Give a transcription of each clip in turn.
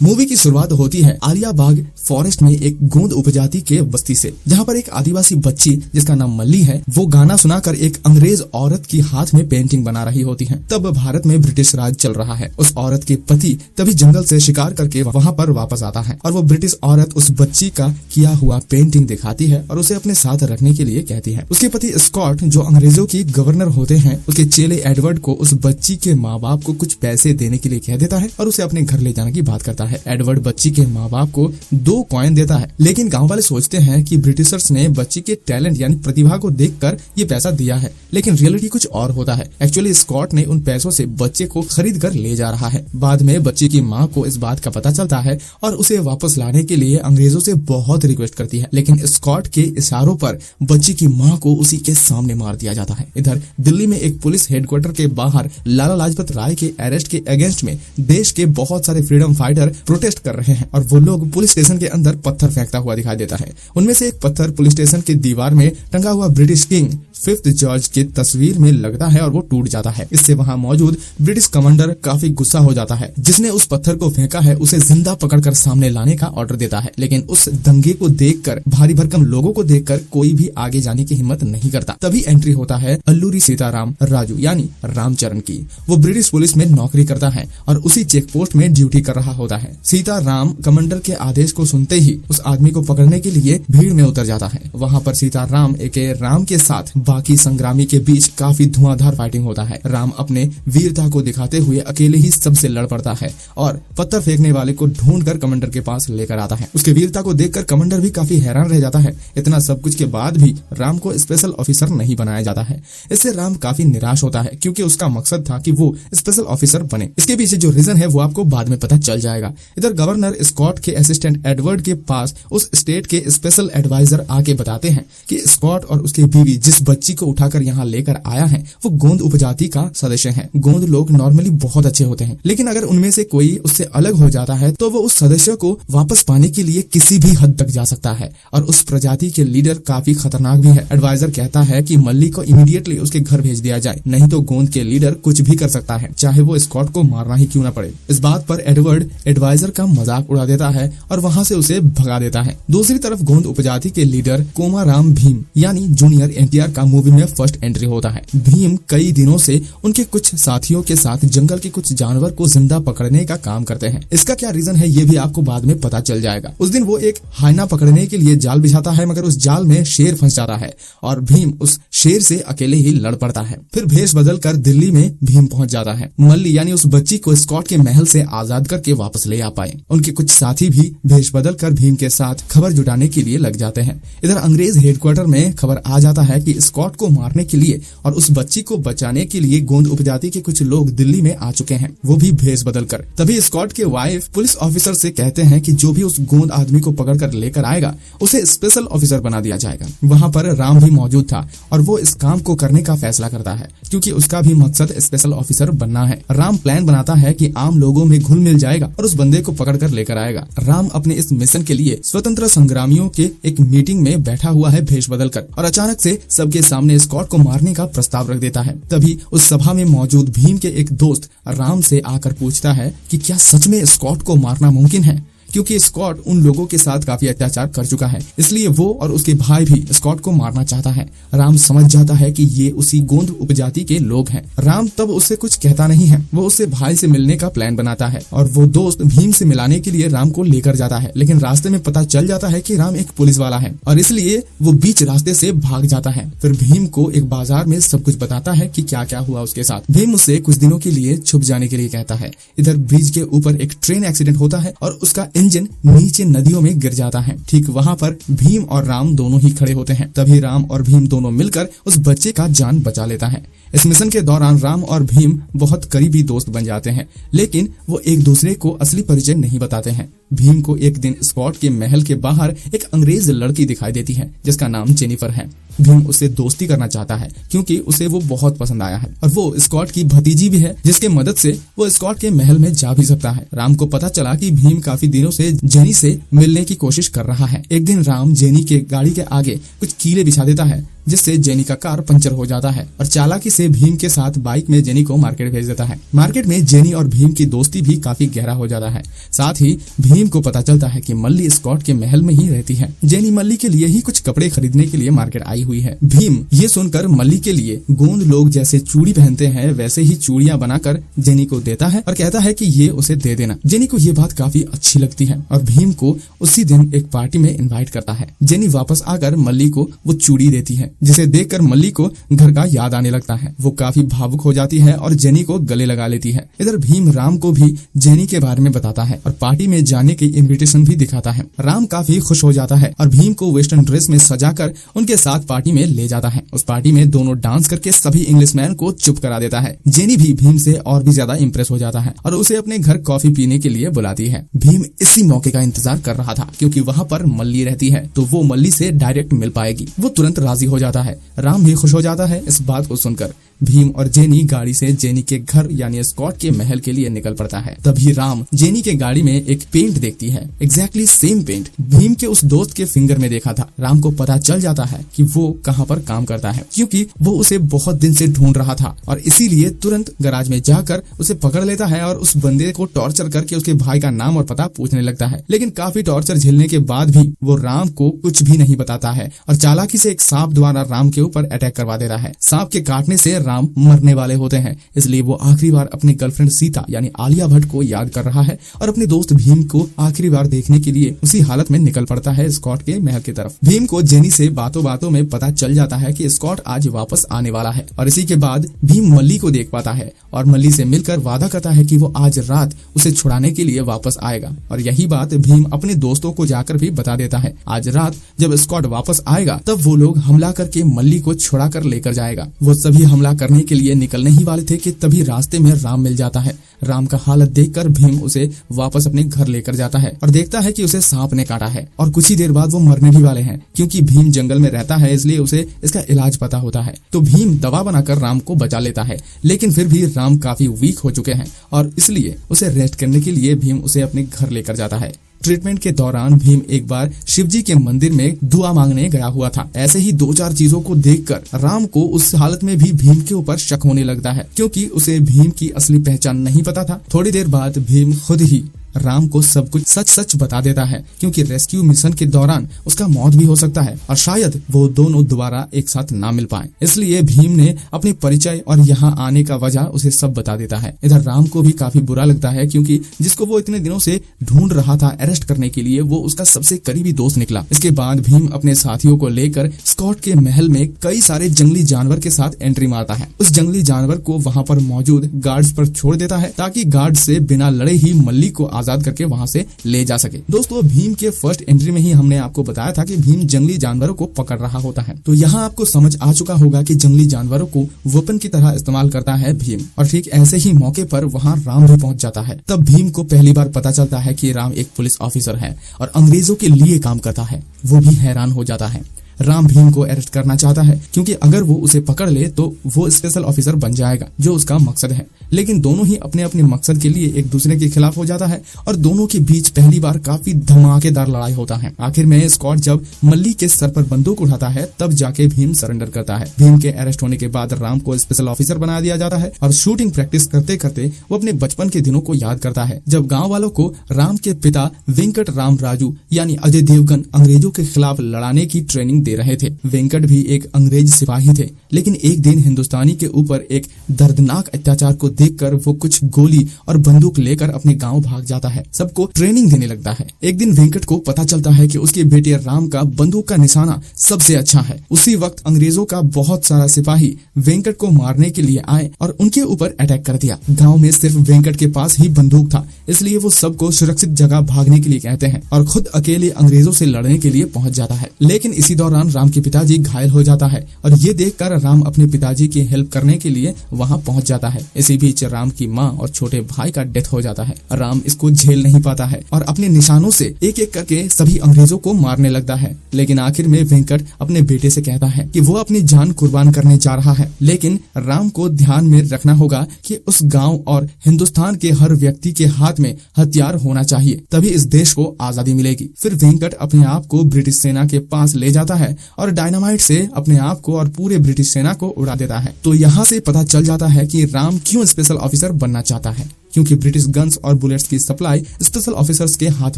Movie की शुरुआत होती है आलियाबाग फॉरेस्ट में एक गोंद उपजाति के बस्ती से, जहाँ पर एक आदिवासी बच्ची जिसका नाम मल्ली है वो गाना सुनाकर एक अंग्रेज औरत की हाथ में पेंटिंग बना रही होती है। तब भारत में ब्रिटिश राज चल रहा है। उस औरत के पति तभी जंगल से शिकार करके वहाँ पर वापस आता है और वो ब्रिटिश औरत उस बच्ची का किया हुआ पेंटिंग दिखाती है और उसे अपने साथ रखने के लिए कहती है। उसके पति स्कॉट जो अंग्रेजों की गवर्नर होते हैं, उसके चेले एडवर्ड को उस बच्ची के माँ बाप को कुछ पैसे देने के लिए कह देता है और उसे अपने घर ले जाने की बात करता है। एडवर्ड बच्ची के माँ बाप को 2 कॉइन देता है, लेकिन गांव वाले सोचते हैं कि ब्रिटिशर्स ने बच्ची के टैलेंट यानी प्रतिभा को देखकर ये पैसा दिया है, लेकिन रियलिटी कुछ और होता है। एक्चुअली स्कॉट ने उन पैसों से बच्चे को खरीद कर ले जा रहा है। बाद में बच्ची की माँ को इस बात का पता चलता है और उसे वापस लाने के लिए अंग्रेजों से बहुत रिक्वेस्ट करती है, लेकिन स्कॉट के इशारों पर बच्ची की माँ को उसी के सामने मार दिया जाता है। इधर दिल्ली में एक पुलिस हेडक्वार्टर के बाहर लाला लाजपत राय के अरेस्ट के अगेंस्ट में देश के बहुत सारे फ्रीडम फाइटर प्रोटेस्ट कर रहे हैं और वो लोग पुलिस स्टेशन के अंदर पत्थर फेंकता हुआ दिखाई देता है। उनमें से एक पत्थर पुलिस स्टेशन की दीवार में टंगा हुआ ब्रिटिश किंग 5th जॉर्ज की तस्वीर में लगता है और वो टूट जाता है। इससे वहाँ मौजूद ब्रिटिश कमांडर काफी गुस्सा हो जाता है। जिसने उस पत्थर को फेंका है उसे जिंदा पकड़कर सामने लाने का ऑर्डर देता है, लेकिन उस दंगे को देखकर, भारी भरकम लोगों को देखकर कोई भी आगे जाने की हिम्मत नहीं करता। तभी एंट्री होता है अल्लूरी सीताराम राजू यानी रामचरण की। वो ब्रिटिश पुलिस में नौकरी करता है और उसी चेक पोस्ट में ड्यूटी कर रहा होता है। सीताराम कमांडर के आदेश को सुनते ही उस आदमी को पकड़ने के लिए भीड़ में उतर जाता है। वहाँ पर सीताराम एके राम के साथ बाकी संग्रामी के बीच काफी धुआंधार फाइटिंग होता है। राम अपने वीरता को दिखाते हुए अकेले ही सबसे लड़ पड़ता है और पत्थर फेंकने वाले को ढूंढकर कमांडर के पास लेकर आता है। उसके वीरता को देखकर कमांडर भी काफी हैरान रह जाता है। इतना सब कुछ के बाद भी राम को स्पेशल ऑफिसर नहीं बनाया जाता है। इससे राम काफी निराश होता है क्योंकि उसका मकसद था कि वो स्पेशल ऑफिसर बने। इसके पीछे जो रीजन है वो आपको बाद में पता चल जाएगा। इधर गवर्नर स्कॉट के असिस्टेंट एडवर्ड के पास उस स्टेट के स्पेशल एडवाइजर आके बताते हैं कि स्कॉट और उसकी बीवी जिस बच्ची को उठाकर यहाँ लेकर आया है वो गोंद उपजाति का सदस्य है। गोंद लोग नॉर्मली बहुत अच्छे होते हैं, लेकिन अगर उनमें से कोई उससे अलग हो जाता है तो वो उस सदस्य को वापस पाने के लिए किसी भी हद तक जा सकता है और उस प्रजाति के लीडर काफी खतरनाक भी है। एडवाइजर कहता है कि मल्ली को इमीडिएटली उसके घर भेज दिया जाए, नहीं तो गोंद के लीडर कुछ भी कर सकता है, चाहे वो स्कॉट को मारना ही क्यों न पड़े। इस बात पर एडवर्ड एडवाइजर का मजाक उड़ा देता है और वहाँ से उसे भगा देता है। दूसरी तरफ गोंद उपजाति के लीडर कोमाराम भीम यानी जूनियर एनटीआर का मूवी में फर्स्ट एंट्री होता है। भीम कई दिनों से उनके कुछ साथियों के साथ जंगल के कुछ जानवर को जिंदा पकड़ने का काम करते हैं। इसका क्या रीजन है ये भी आपको बाद में पता चल जाएगा। उस दिन वो एक हाइना पकड़ने के लिए जाल बिछाता है, मगर उस जाल में शेर फंस जाता है और भीम उस शेर से अकेले ही लड़ पड़ता है। फिर भेष बदल कर दिल्ली में भीम पहुंच जाता है। मल्ली यानी उस बच्ची को स्कॉट के महल से आजाद करके वापस ले आ पाए। उनके कुछ साथी भी भेष बदल कर भीम के साथ खबर जुटाने के लिए लग जाते हैं। इधर अंग्रेज हेडक्वार्टर में खबर आ जाता है कि स्कॉट को मारने के लिए और उस बच्ची को बचाने के लिए गोंद उपजाति के कुछ लोग दिल्ली में आ चुके हैं, वो भी भेष बदल कर। तभी स्कॉट के वाइफ पुलिस ऑफिसर से कहते हैं कि जो भी उस गोंद आदमी को पकड़कर लेकर आएगा उसे स्पेशल ऑफिसर बना दिया जाएगा। वहाँ पर राम भी मौजूद था और वो इस काम को करने का फैसला करता है क्योंकि उसका भी मकसद स्पेशल ऑफिसर बनना है। राम प्लान बनाता है कि आम लोगों में घुल मिल जाएगा और उस बंदे को पकड़कर लेकर आएगा। राम अपने इस मिशन के लिए स्वतंत्र संग्रामियों के एक मीटिंग में बैठा हुआ है भेष बदल कर और अचानक से सबके सामने स्कॉट को मारने का प्रस्ताव रख देता है। तभी उस सभा में मौजूद भीम के एक दोस्त राम से आकर पूछता है कि क्या सच में स्कॉट को मारना मुमकिन है, क्योंकि स्कॉट उन लोगों के साथ काफी अत्याचार कर चुका है, इसलिए वो और उसके भाई भी स्कॉट को मारना चाहता है। राम समझ जाता है कि ये उसी गोंद उपजाति के लोग हैं। राम तब उससे कुछ कहता नहीं है, वो उससे भाई से मिलने का प्लान बनाता है और वो दोस्त भीम से मिलाने के लिए राम को लेकर जाता है, लेकिन रास्ते में पता चल जाता है कि राम एक पुलिस वाला है और इसलिए वो बीच रास्ते से भाग जाता है। फिर भीम को एक बाजार में सब कुछ बताता है कि क्या क्या हुआ उसके साथ। भीम उससे कुछ दिनों के लिए छुप जाने के लिए कहता है। इधर ब्रिज के ऊपर एक ट्रेन एक्सीडेंट होता है और उसका इंजन नीचे नदियों में गिर जाता है। ठीक वहाँ पर भीम और राम दोनों ही खड़े होते हैं। तभी राम और भीम दोनों मिलकर उस बच्चे का जान बचा लेता है। इस मिशन के दौरान राम और भीम बहुत करीबी दोस्त बन जाते हैं, लेकिन वो एक दूसरे को असली परिचय नहीं बताते हैं। भीम को एक दिन स्कॉट के महल के बाहर एक अंग्रेज लड़की दिखाई देती है जिसका नाम जेनिफर है। भीम उससे दोस्ती करना चाहता है क्योंकि उसे वो बहुत पसंद आया है और वो स्कॉट की भतीजी भी है, जिसके मदद से वो स्कॉट के महल में जा भी सकता है। राम को पता चला कि भीम काफी दिनों से जेनी से मिलने की कोशिश कर रहा है। एक दिन राम जेनी के गाड़ी के आगे कुछ कीले बिछा देता है जिससे जेनी का कार पंचर हो जाता है और चालाकी से भीम के साथ बाइक में जेनी को मार्केट भेज देता है। मार्केट में जेनी और भीम की दोस्ती भी काफी गहरा हो जाता है। साथ ही भीम को पता चलता है कि मल्ली स्कॉट के महल में ही रहती है। जेनी मल्ली के लिए ही कुछ कपड़े खरीदने के लिए मार्केट आई हुई है। भीम ये सुनकर मल्ली के लिए गोंद लोग जैसे चूड़ी पहनते हैं वैसे ही चूड़ियां बनाकर जेनी को देता है और कहता है कि ये उसे दे देना। जेनी को ये बात काफी अच्छी लगती है और भीम को उसी दिन एक पार्टी में इनवाइट करता है। जेनी वापस आकर मल्ली को वो चूड़ी देती है जिसे देखकर मल्ली को घर का याद आने लगता है। वो काफी भावुक हो जाती है और जेनी को गले लगा लेती है। इधर भीम राम को भी जेनी के बारे में बताता है और पार्टी में जाने की इनविटेशन भी दिखाता है। राम काफी खुश हो जाता है और भीम को वेस्टर्न ड्रेस में सजाकर उनके साथ पार्टी में ले जाता है। उस पार्टी में दोनों डांस करके सभी इंग्लिशमैन को चुप करा देता है। जेनी भी भीम से और भी ज्यादा इम्प्रेस हो जाता है और उसे अपने घर कॉफी पीने के लिए बुलाती है। भीम इसी मौके का इंतजार कर रहा था क्योंकि वहाँ पर मल्ली रहती है तो वो मल्ली से डायरेक्ट मिल पाएगी। वो तुरंत राजी हो जाता है। राम भी खुश हो जाता है इस बात को सुनकर। भीम और जेनी गाड़ी से जेनी के घर यानी स्कॉट के महल के लिए निकल पड़ता है। तभी राम जेनी के गाड़ी में एक पेंट देखती है, एग्जैक्टली सेम पेंट भीम के उस दोस्त के फिंगर में देखा था। राम को पता चल जाता है कि वो कहाँ पर काम करता है क्योंकि वो उसे बहुत दिन से ढूंढ रहा था और इसीलिए तुरंत गैराज में जाकर उसे पकड़ लेता है और उस बंदे को टॉर्चर करके उसके भाई का नाम और पता पूछने लगता है। लेकिन काफी टॉर्चर झेलने के बाद भी वो राम को कुछ भी नहीं बताता है और चालाकी से एक सांप द्वारा राम के ऊपर अटैक करवा देता है। सांप के काटने से राम मरने वाले होते हैं, इसलिए वो आखिरी बार अपनी गर्लफ्रेंड सीता यानी आलिया भट्ट को याद कर रहा है और अपने दोस्त भीम को आखिरी बार देखने के लिए उसी हालत में निकल पड़ता है स्कॉट के महल की तरफ। भीम को जेनी से बातों बातों में पता चल जाता है कि स्कॉट आज वापस आने वाला है और इसी के बाद भीम मल्ली को देख पाता है और मल्ली से मिलकर वादा करता है कि वो आज रात उसे छुड़ाने के लिए वापस आएगा। और यही बात भीम अपने दोस्तों को जाकर भी बता देता है। आज रात जब स्कॉट वापस आएगा तब वो लोग हमला करके मल्ली को छुड़ा कर लेकर जाएगा। वो सभी हमला करने के लिए निकलने ही वाले थे कि तभी रास्ते में राम मिल जाता है। राम का हालत देखकर भीम उसे वापस अपने घर लेकर जाता है और देखता है कि उसे सांप ने काटा है और कुछ ही देर बाद वो मरने भी वाले हैं। क्योंकि भीम जंगल में रहता है इसलिए उसे इसका इलाज पता होता है तो भीम दवा बनाकर राम को बचा लेता है। लेकिन फिर भी राम काफी वीक हो चुके हैं और इसलिए उसे रेस्ट करने के लिए भीम उसे अपने घर लेकर जाता है। ट्रीटमेंट के दौरान भीम एक बार शिवजी के मंदिर में दुआ मांगने गया हुआ था। ऐसे ही 2-4 चीजों को देखकर राम को उस हालत में भी भीम के ऊपर शक होने लगता है क्योंकि उसे भीम की असली पहचान नहीं पता था। थोड़ी देर बाद भीम खुद ही राम को सब कुछ सच सच बता देता है क्योंकि रेस्क्यू मिशन के दौरान उसका मौत भी हो सकता है और शायद वो दोनों दोबारा एक साथ ना मिल पाए। इसलिए भीम ने अपने परिचय और यहाँ आने का वजह उसे सब बता देता है। इधर राम को भी काफी बुरा लगता है क्योंकि जिसको वो इतने दिनों से ढूंढ रहा था अरेस्ट करने के लिए वो उसका सबसे करीबी दोस्त निकला। इसके बाद भीम अपने साथियों को लेकर स्कॉट के महल में कई सारे जंगली जानवर के साथ एंट्री मारता है। उस जंगली जानवर को वहाँ पर मौजूद गार्ड्स पर छोड़ देता है ताकि गार्ड से बिना लड़े ही मल्ली को आजाद करके वहां से ले जा सके। दोस्तों भीम के फर्स्ट एंट्री में ही हमने आपको बताया था कि भीम जंगली जानवरों को पकड़ रहा होता है तो यहाँ आपको समझ आ चुका होगा कि जंगली जानवरों को वेपन की तरह इस्तेमाल करता है भीम। और ठीक ऐसे ही मौके पर वहाँ राम भी पहुंच जाता है। तब भीम को पहली बार पता चलता है कि राम एक पुलिस ऑफिसर है और अंग्रेजों के लिए काम करता है। वो भी हैरान हो जाता है। राम भीम को अरेस्ट करना चाहता है क्योंकि अगर वो उसे पकड़ ले तो वो स्पेशल ऑफिसर बन जाएगा जो उसका मकसद है। लेकिन दोनों ही अपने अपने मकसद के लिए एक दूसरे के खिलाफ हो जाता है और दोनों के बीच पहली बार काफी धमाकेदार लड़ाई होता है। आखिर में स्कॉट जब मल्ली के सर पर बंदूक उठाता है तब जाके भीम सरेंडर करता है। भीम के अरेस्ट होने के बाद राम को स्पेशल ऑफिसर बना दिया जाता है और शूटिंग प्रैक्टिस करते करते वो अपने बचपन के दिनों को याद करता है जब गाँव वालों को राम के पिता वेंकट राम राजू यानी अजय देवगन अंग्रेजों के खिलाफ लड़ाने की ट्रेनिंग दे रहे थे। वेंकट भी एक अंग्रेज सिपाही थे लेकिन एक दिन हिंदुस्तानी के ऊपर एक दर्दनाक अत्याचार को देखकर वो कुछ गोली और बंदूक लेकर अपने गांव भाग जाता है। सबको ट्रेनिंग देने लगता है। एक दिन वेंकट को पता चलता है कि उसके बेटे राम का बंदूक का निशाना सबसे अच्छा है। उसी वक्त अंग्रेजों का बहुत सारा सिपाही वेंकट को मारने के लिए आए और उनके ऊपर अटैक कर दिया। गाँव में सिर्फ वेंकट के पास ही बंदूक था इसलिए वो सबको सुरक्षित जगह भागने के लिए कहते हैं और खुद अकेले अंग्रेजों से लड़ने के लिए पहुंच जाता है। लेकिन इसी दौरान दौरान राम के पिताजी घायल हो जाता है और ये देखकर राम अपने पिताजी की हेल्प करने के लिए वहाँ पहुँच जाता है। इसी बीच राम की माँ और छोटे भाई का डेथ हो जाता है। राम इसको झेल नहीं पाता है और अपने निशानों से एक एक करके सभी अंग्रेजों को मारने लगता है। लेकिन आखिर में वेंकट अपने बेटे से कहता है कि वो अपनी जान कुर्बान करने जा रहा है, लेकिन राम को ध्यान में रखना होगा कि उस गांव और हिंदुस्तान के हर व्यक्ति के हाथ में हथियार होना चाहिए, तभी इस देश को आजादी मिलेगी। फिर वेंकट अपने आप को ब्रिटिश सेना के पास ले जाता है और डायनामाइट से अपने आप को और पूरे ब्रिटिश सेना को उड़ा देता है। तो यहाँ से पता चल जाता है कि राम क्यों स्पेशल ऑफिसर बनना चाहता है, क्योंकि ब्रिटिश गन्स और बुलेट्स की सप्लाई स्पेशल ऑफिसर्स के हाथ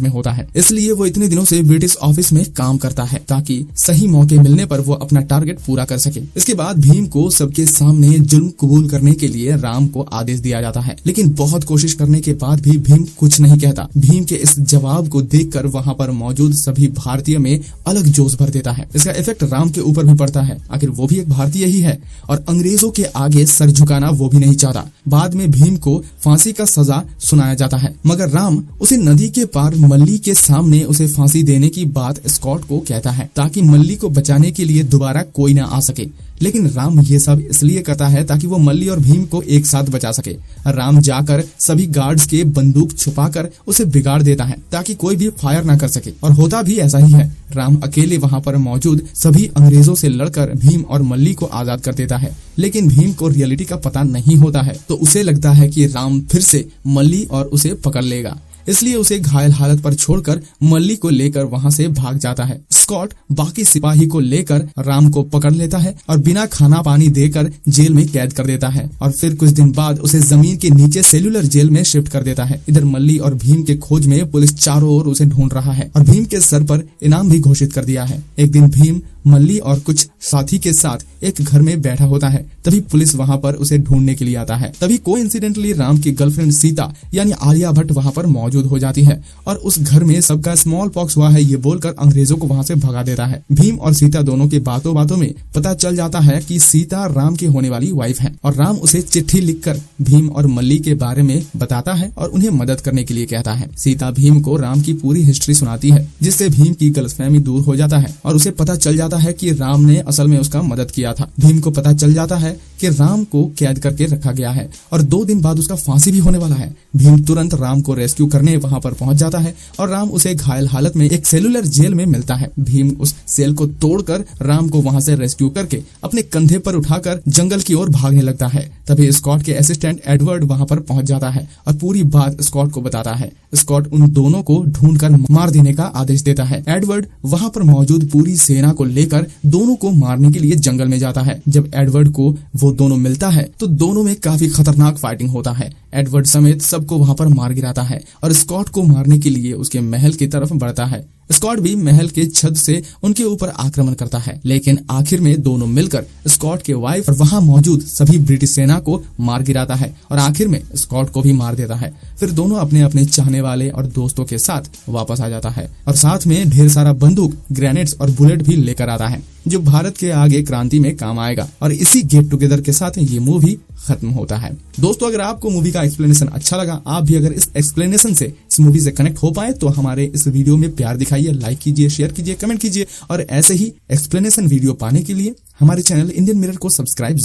में होता है। इसलिए वो इतने दिनों से ब्रिटिश ऑफिस में काम करता है ताकि सही मौके मिलने पर वो अपना टारगेट पूरा कर सके। इसके बाद भीम को सबके सामने जुल्म कबूल करने के लिए राम को आदेश दिया जाता है, लेकिन बहुत कोशिश करने के बाद भी भीम कुछ नहीं कहता। भीम के इस जवाब को देखकर वहाँ पर मौजूद सभी भारतीय में अलग जोश भर देता है। इसका इफेक्ट राम के ऊपर भी पड़ता है, आखिर वो भी एक भारतीय ही है और अंग्रेजों के आगे सर झुकाना वो भी नहीं चाहता। बाद में भीम को फांसी का सजा सुनाया जाता है, मगर राम उसे नदी के पार मल्ली के सामने उसे फांसी देने की बात स्कॉट को कहता है ताकि मल्ली को बचाने के लिए दोबारा कोई न आ सके। लेकिन राम ये सब इसलिए करता है ताकि वो मल्ली और भीम को एक साथ बचा सके। राम जाकर सभी गार्ड्स के बंदूक छुपाकर उसे बिगाड़ देता है ताकि कोई भी फायर ना कर सके, और होता भी ऐसा ही है। राम अकेले वहाँ पर मौजूद सभी अंग्रेजों से लड़कर भीम और मल्ली को आजाद कर देता है, लेकिन भीम को रियलिटी का पता नहीं होता है, तो उसे लगता है कि राम फिर से मल्ली और उसे पकड़ लेगा। इसलिए उसे घायल हालत पर छोड़कर मल्ली को लेकर वहां से भाग जाता है। स्कॉट बाकी सिपाही को लेकर राम को पकड़ लेता है और बिना खाना पानी देकर जेल में कैद कर देता है और फिर कुछ दिन बाद उसे जमीन के नीचे सेल्यूलर जेल में शिफ्ट कर देता है। इधर मल्ली और भीम के खोज में पुलिस चारों ओर उसे ढूंढ रहा है और भीम के सर पर इनाम भी घोषित कर दिया है। एक दिन भीम मल्ली और कुछ साथी के साथ एक घर में बैठा होता है, तभी पुलिस वहां पर उसे ढूंढने के लिए आता है। तभी कोइंसिडेंटली राम की गर्लफ्रेंड सीता यानी आलिया भट्ट वहां पर मौजूद हो जाती है और उस घर में सबका स्मॉल पॉक्स हुआ है ये बोलकर अंग्रेजों को वहां से भगा देता है। भीम और सीता दोनों के बातों बातों में पता चल जाता है कि सीता राम की होने वाली वाइफ है और राम उसे चिट्ठी लिखकर भीम और मल्ली के बारे में बताता है और उन्हें मदद करने के लिए कहता है। सीता भीम को राम की पूरी हिस्ट्री सुनाती है, जिससे भीम की गलतफहमी दूर हो जाता है और उसे पता चल जाता है कि राम ने असल में उसका मदद किया था। भीम को पता चल जाता है कि राम को कैद करके रखा गया है और 2 दिन बाद उसका फांसी भी होने वाला है। भीम तुरंत राम को रेस्क्यू करने वहां पर पहुंच जाता है और राम उसे घायल हालत में एक सेलुलर जेल में मिलता है। भीम उस सेल को तोड़कर राम को वहां से रेस्क्यू करके अपने कंधे पर उठाकर जंगल की ओर भागने लगता है। तभी स्कॉट के असिस्टेंट एडवर्ड वहां पर पहुंच जाता है और पूरी बात स्कॉट को बताता है। स्कॉट उन दोनों को ढूंढकर मार देने का आदेश देता है। एडवर्ड वहां पर मौजूद पूरी सेना को लेकर दोनों को मारने के लिए जंगल में जाता है। जब एडवर्ड को वो दोनों मिलता है तो दोनों में काफी खतरनाक फाइटिंग होता है। एडवर्ड समेत सबको वहां पर मार गिराता है और स्कॉट को मारने के लिए उसके महल की तरफ बढ़ता है। स्कॉट भी महल के छत से उनके ऊपर आक्रमण करता है, लेकिन आखिर में दोनों मिलकर स्कॉट के वाइफ और वहां मौजूद सभी ब्रिटिश सेना को मार गिराता है और आखिर में स्कॉट को भी मार देता है। फिर दोनों अपने अपने चाहने वाले और दोस्तों के साथ वापस आ जाता है और साथ में ढेर सारा बंदूक, ग्रेनेड्स और बुलेट भी लेकर आता है, जो भारत के आगे क्रांति में काम आएगा। और इसी गेट टुगेदर के साथ ये मूवी खत्म होता है। दोस्तों, अगर आपको मूवी का एक्सप्लेनेशन अच्छा लगा, आप भी अगर इस एक्सप्लेनेशन से इस मूवी से कनेक्ट हो पाए तो हमारे इस वीडियो में प्यार दिखाइए, लाइक कीजिए, शेयर कीजिए, कमेंट कीजिए और ऐसे ही एक्सप्लेनेशन वीडियो पाने के लिए हमारे चैनल इंडियन मिरर को सब्सक्राइब